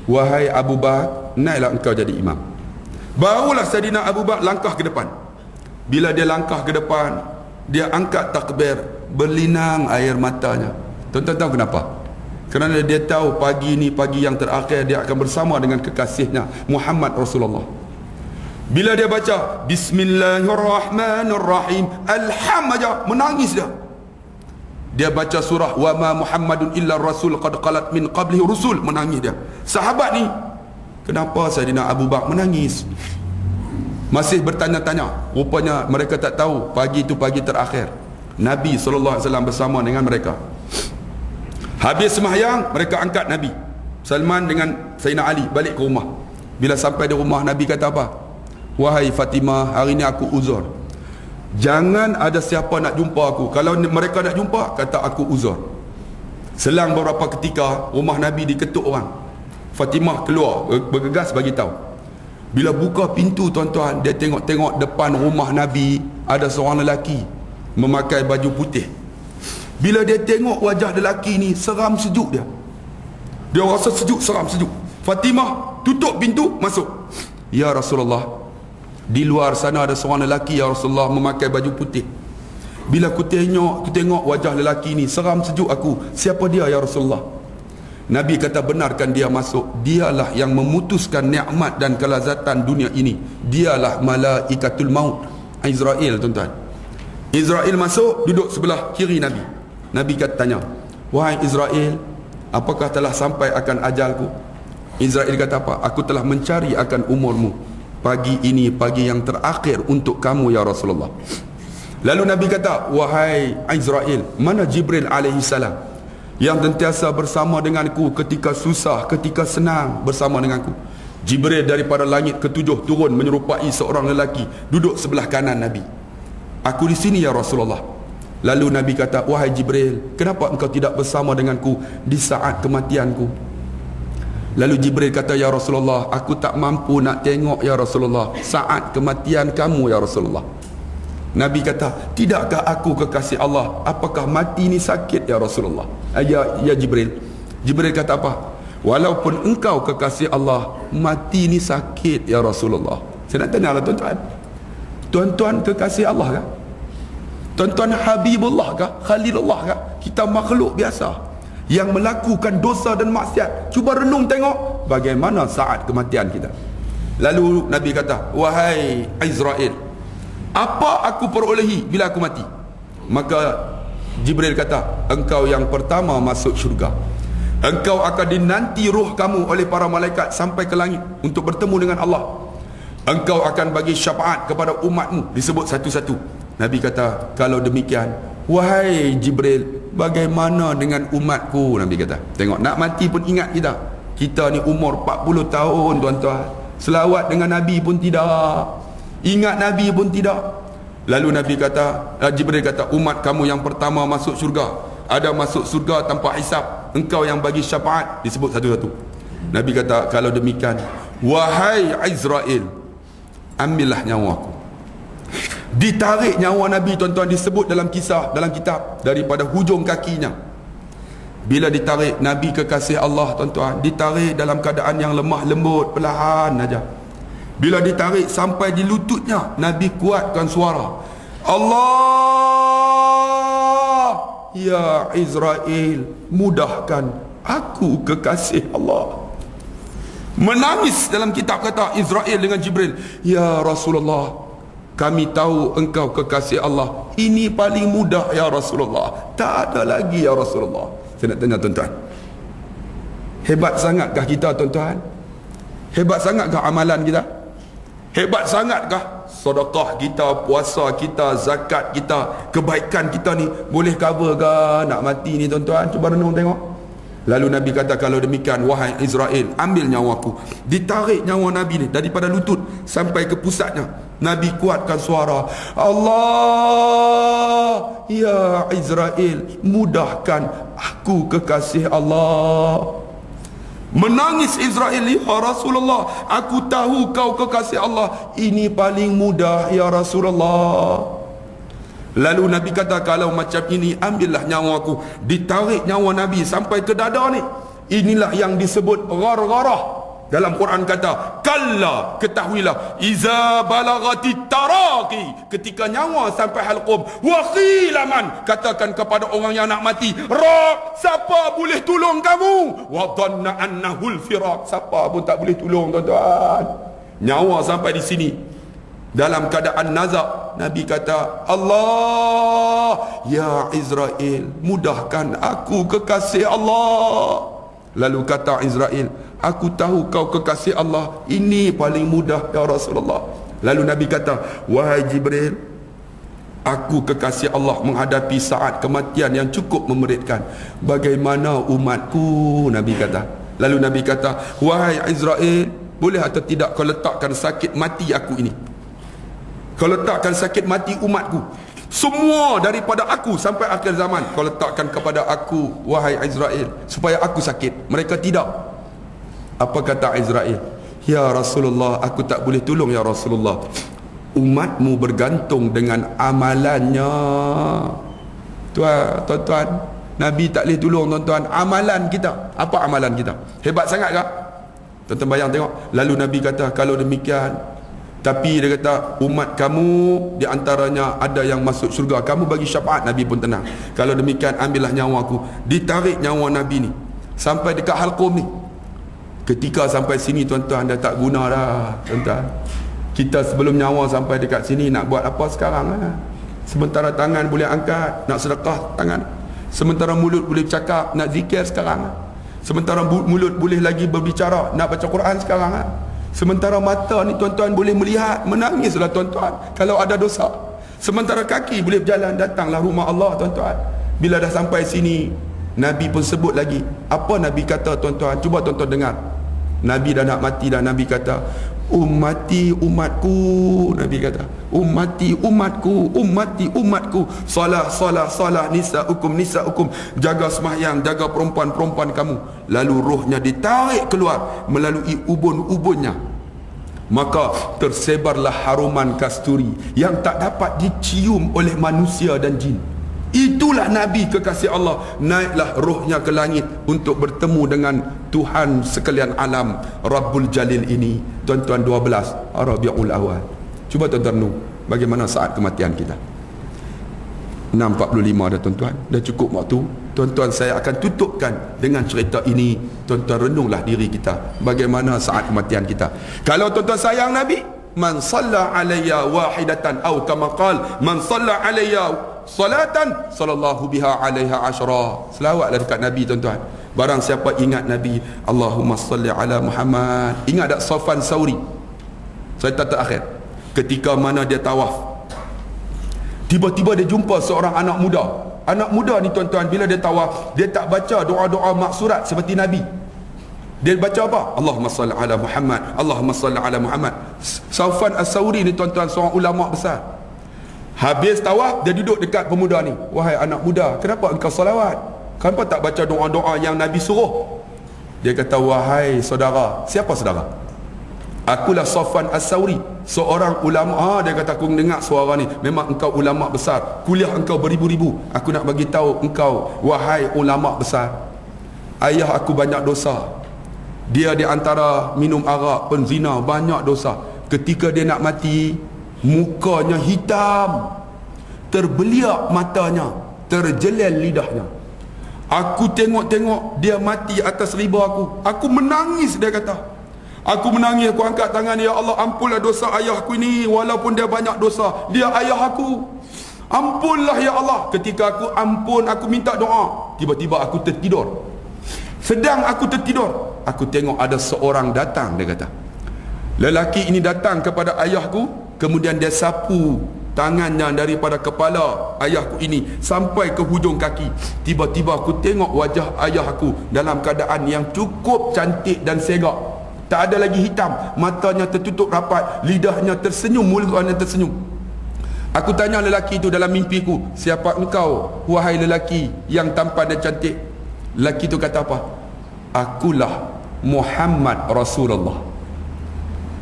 wahai Abu Bakar, naiklah engkau jadi imam. Barulah Sayyidina Abu Bakar langkah ke depan. Bila dia langkah ke depan, dia angkat takbir, berlinang air matanya. Tuan-tuan tahu kenapa? Kerana dia tahu pagi ni pagi yang terakhir dia akan bersama dengan kekasihnya Muhammad Rasulullah. Bila dia baca Bismillahirrahmanirrahim, alham aja menangis dia. Dia baca surah wa ma Muhammadun illa rasul qad qalat min qablihi rusul, menangis dia. Sahabat ni, kenapa Sayyidina Abu Bakar menangis? Masih bertanya-tanya. Rupanya mereka tak tahu pagi itu pagi terakhir Nabi SAW bersama dengan mereka. Habis sembahyang, mereka angkat Nabi. Salman dengan Sayyidina Ali balik ke rumah. Bila sampai di rumah, Nabi kata apa? Wahai Fatimah, hari ni aku uzur. Jangan ada siapa nak jumpa aku. Kalau mereka nak jumpa, kata aku uzur. Selang beberapa ketika, rumah Nabi diketuk orang. Fatimah keluar, bergegas bagi tahu. Bila buka pintu tuan-tuan, dia tengok-tengok depan rumah Nabi ada seorang lelaki memakai baju putih. Bila dia tengok wajah lelaki ni, seram sejuk dia. Dia rasa sejuk, seram sejuk. Fatimah tutup pintu, masuk. Ya Rasulullah, di luar sana ada seorang lelaki ya Rasulullah memakai baju putih. Bila aku tengok wajah lelaki ni, seram sejuk aku. Siapa dia ya Rasulullah? Nabi kata, benarkan dia masuk. Dialah yang memutuskan nikmat dan kelazatan dunia ini. Dialah malaikatul maut, Israel tuan-tuan. Israel masuk, duduk sebelah kiri Nabi. Nabi kata tanya, wahai Israel, apakah telah sampai akan ajalku? Israel kata apa? Aku telah mencari akan umurmu. Pagi ini pagi yang terakhir untuk kamu ya Rasulullah. Lalu Nabi kata, wahai Israel, mana Jibril alaihi salam yang sentiasa bersama denganku ketika susah, ketika senang bersama denganku? Jibril daripada langit ketujuh turun menyerupai seorang lelaki duduk sebelah kanan Nabi. Aku di sini ya Rasulullah. Lalu Nabi kata, wahai Jibril, kenapa engkau tidak bersama denganku di saat kematianku? Lalu Jibril kata, ya Rasulullah, aku tak mampu nak tengok ya Rasulullah saat kematian kamu ya Rasulullah. Nabi kata, tidakkah aku kekasih Allah? Apakah mati ni sakit ya Rasulullah? Ya Jibril. Jibril kata apa? Walaupun engkau kekasih Allah, mati ni sakit ya Rasulullah. Saya nak tanya lah tuan-tuan, tuan-tuan kekasih Allah kah? Tuan-tuan Habibullah kah? Khalilullah kah? Kita makhluk biasa yang melakukan dosa dan maksiat. Cuba renung tengok bagaimana saat kematian kita. Lalu Nabi kata, wahai Israel, apa aku perolehi bila aku mati? Maka Jibril kata, engkau yang pertama masuk syurga. Engkau akan dinanti ruh kamu oleh para malaikat sampai ke langit untuk bertemu dengan Allah. Engkau akan bagi syafaat kepada umatmu, disebut satu-satu. Nabi kata, kalau demikian, wahai Jibril, bagaimana dengan umatku? Nabi kata, tengok, nak mati pun ingat kita. Kita ni umur 40 tahun tuan-tuan, selawat dengan Nabi pun tidak, ingat Nabi pun tidak. Lalu Nabi kata, Jibril kata, umat kamu yang pertama masuk syurga, ada masuk syurga tanpa hisab, engkau yang bagi syafaat. Disebut satu-satu. Nabi kata, kalau demikian, wahai Israel, ambillah nyawa aku. Ditarik nyawa Nabi tuan-tuan, disebut dalam kisah, dalam kitab, daripada hujung kakinya. Bila ditarik, Nabi kekasih Allah tuan-tuan, ditarik dalam keadaan yang lemah lembut, perlahan aja. Bila ditarik sampai di lututnya, Nabi kuatkan suara, Allah, ya Israel, mudahkan aku kekasih Allah. Menangis dalam kitab kata Israel dengan Jibril, ya Rasulullah, kami tahu engkau kekasih Allah, ini paling mudah ya Rasulullah, tak ada lagi ya Rasulullah. Saya nak tanya tuan-tuan, hebat sangatkah kita tuan-tuan? Hebat sangatkah amalan kita? Hebat sangatkah sedekah kita, puasa kita, zakat kita, kebaikan kita ni boleh cover ke nak mati ni tuan-tuan? Cuba renung tengok. Lalu Nabi kata, kalau demikian wahai Israel, ambil nyawaku. Ditarik nyawa Nabi ni daripada lutut sampai ke pusatnya. Nabi kuatkan suara, Allah, ya Israel, mudahkan aku kekasih Allah. Menangis Israel, ya Rasulullah, aku tahu kau kekasih Allah, ini paling mudah ya Rasulullah. Lalu Nabi kata, kalau macam ini ambillah nyawaku. Ditarik nyawa Nabi sampai ke dada ni. Inilah yang disebut ghargharah. Dalam Quran kata, kalla, ketahuilah, iza balagati taraqi, ketika nyawa sampai halqum, wa qilaman, katakan kepada orang yang nak mati, ra, siapa boleh tolong kamu? Wa dhanna annahu al-firaq, siapa pun tak boleh tolong tuan-tuan. Nyawa sampai di sini dalam keadaan nazak, Nabi kata, Allah, ya Israel, mudahkan aku kekasih Allah. Lalu kata Israel, aku tahu kau kekasih Allah, ini paling mudah ya Rasulullah. Lalu Nabi kata, wahai Jibril, aku kekasih Allah menghadapi saat kematian yang cukup memeritkan, bagaimana umatku? Nabi kata. Lalu Nabi kata, wahai Israel, boleh atau tidak kau letakkan sakit mati aku ini, kau letakkan sakit mati umatku, semua daripada aku sampai akhir zaman, kau letakkan kepada aku wahai Israel, supaya aku sakit. Mereka tidak. Apa kata Israel? Ya Rasulullah, aku tak boleh tolong ya Rasulullah, umatmu bergantung dengan amalannya. Tuan-tuan, Nabi tak boleh tolong tuan-tuan, amalan kita. Apa amalan kita? Hebat sangat kah? Tuan-tuan bayang tengok. Lalu Nabi kata, kalau demikian, tapi dia kata, umat kamu di antaranya ada yang masuk syurga, kamu bagi syafaat. Nabi pun tenang. Kalau demikian ambillah nyawaku. Ditarik nyawa Nabi ni sampai dekat halqum ni. Ketika sampai sini tuan-tuan, dah tak guna dah tuan-tuan. Kita sebelum nyawa sampai dekat sini nak buat apa sekarang lah? Sementara tangan boleh angkat, nak sedekah tangan. Sementara mulut boleh cakap, nak zikir sekarang. Sementara mulut boleh lagi berbicara, nak baca Quran sekarang. Sementara mata ni tuan-tuan boleh melihat, menangislah tuan-tuan kalau ada dosa. Sementara kaki boleh berjalan, datanglah rumah Allah tuan-tuan. Bila dah sampai sini, Nabi pun sebut lagi. Apa Nabi kata tuan-tuan? Cuba tuan-tuan dengar. Nabi dah nak mati dah. Nabi kata, ummati umatku. Nabi kata, ummati umatku, ummati umatku, salah salah salah, nisaukum nisaukum, jaga sembahyang, jaga perempuan-perempuan kamu. Lalu rohnya ditarik keluar melalui ubun-ubunnya, maka tersebarlah haruman kasturi yang tak dapat dicium oleh manusia dan jin. Itulah Nabi kekasih Allah. Naiklah rohnya ke langit untuk bertemu dengan Tuhan sekalian alam, Rabbul Jalil ini. Tuan-tuan, 12 Rabiul Awal. Cuba tuan-tuan renung bagaimana saat kematian kita. 6.45 dah tuan-tuan, dah cukup waktu. Tuan-tuan, saya akan tutupkan dengan cerita ini. Tuan-tuan, renunglah diri kita, bagaimana saat kematian kita. Kalau tuan-tuan sayang Nabi, man salla alayya wahidatan, atau kama qala, man salla alayya salatan sallallahu biha alaiha asyara. Selawatlah dekat Nabi tuan-tuan. Barang siapa ingat Nabi, Allahumma salli ala Muhammad. Ingat tak Safwan Sauri, cerita terakhir, ketika mana dia tawaf, tiba-tiba dia jumpa seorang anak muda Anak muda ni tuan-tuan, bila dia tawaf, dia tak baca doa-doa maksurat seperti Nabi. Dia baca apa? Allahumma salli ala Muhammad, Allahumma salli ala Muhammad. Sufyan As-Sauri ni tuan-tuan, seorang ulama besar. Habis tawaf, dia duduk dekat pemuda ni. Wahai anak muda, kenapa engkau salawat? Kenapa tak baca doa-doa yang Nabi suruh? Dia kata, wahai saudara. Siapa saudara? Akulah Sufyan As-Sauri, seorang ulama. Dia kata, aku dengar suara ni, memang engkau ulama besar, kuliah engkau beribu-ribu. Aku nak bagi tahu engkau, wahai ulama besar, ayah aku banyak dosa. Dia di antara minum arak, penzina, banyak dosa. Ketika dia nak mati, mukanya hitam, terbeliak matanya, terjelel lidahnya. Aku tengok-tengok dia mati atas riba aku. Aku menangis, dia kata. Aku menangis, aku angkat tangan, ya Allah, ampunlah dosa ayahku ini. Walaupun dia banyak dosa, dia ayah aku. Ampunlah ya Allah. Ketika aku ampun, aku minta doa, tiba-tiba aku tertidur. Sedang aku tertidur, aku tengok ada seorang datang, dia kata. Lelaki ini datang kepada ayahku, kemudian dia sapu tangannya daripada kepala ayahku ini sampai ke hujung kaki. Tiba-tiba aku tengok wajah ayah aku dalam keadaan yang cukup cantik dan segak. Tak ada lagi hitam, matanya tertutup rapat, lidahnya tersenyum, mulutnya tersenyum. Aku tanya lelaki itu dalam mimpiku, siapa engkau, wahai lelaki yang tampan dan cantik? Lelaki itu kata apa? Akulah Muhammad Rasulullah.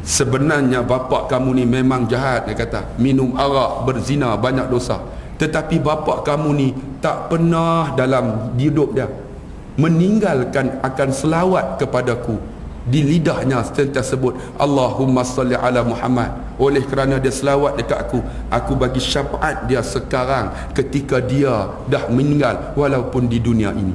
Sebenarnya bapa kamu ni memang jahat, dia kata. Minum arak, berzina, banyak dosa. Tetapi bapa kamu ni tak pernah dalam hidup dia meninggalkan akan selawat kepadaku. Di lidahnya sentiasa sebut Allahumma salli ala Muhammad. Oleh kerana dia selawat dekat aku bagi syafaat dia sekarang ketika dia dah meninggal, walaupun di dunia ini.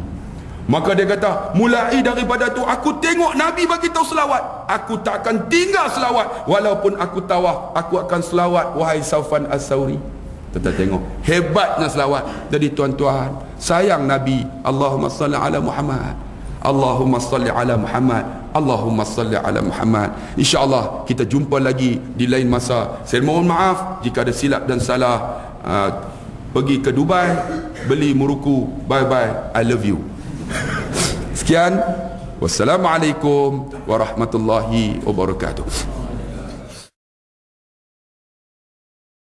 Maka dia kata, mulai daripada tu aku tengok Nabi bagi tahu selawat, aku tak akan tinggal selawat. Walaupun aku tawaf, aku akan selawat, wahai Sufyan As-Sauri. Kita tengok hebatnya selawat. Jadi tuan-tuan, sayang Nabi. Allahumma salli ala Muhammad, Allahumma salli ala Muhammad, Allahumma salli ala Muhammad. InsyaAllah kita jumpa lagi di lain masa. Saya mohon maaf jika ada silap dan salah. Pergi ke Dubai, beli muruku. Bye bye, I love you. Sekian, wassalamualaikum warahmatullahi wabarakatuh.